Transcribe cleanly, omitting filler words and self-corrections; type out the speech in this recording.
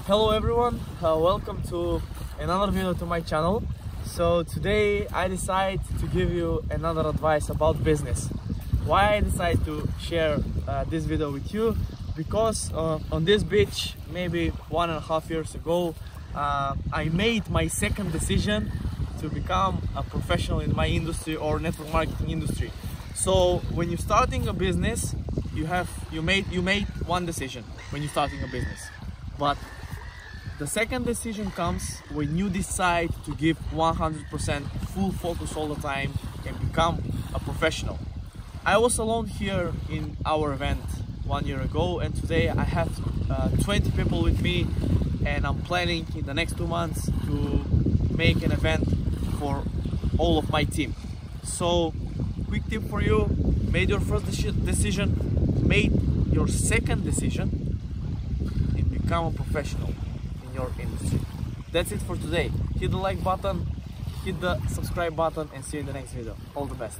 Hello everyone, welcome to another video to my channel. So today I decide to give you another advice about business. Why I decide to share this video with you? Because on this beach, maybe 1.5 years ago, I made my second decision to become a professional in my industry or network marketing industry. So when you're starting a business, you made one decision when you're starting a business, but the second decision comes when you decide to give 100% full focus all the time and become a professional. I was alone here in our event 1 year ago, and today I have 20 people with me, and I'm planning in the next 2 months to make an event for all of my team. So quick tip for you: made your first decision, made your second decision, and become a professional in your industry. That's it for today. Hit the like button, hit the subscribe button, and see you in the next video. All the best.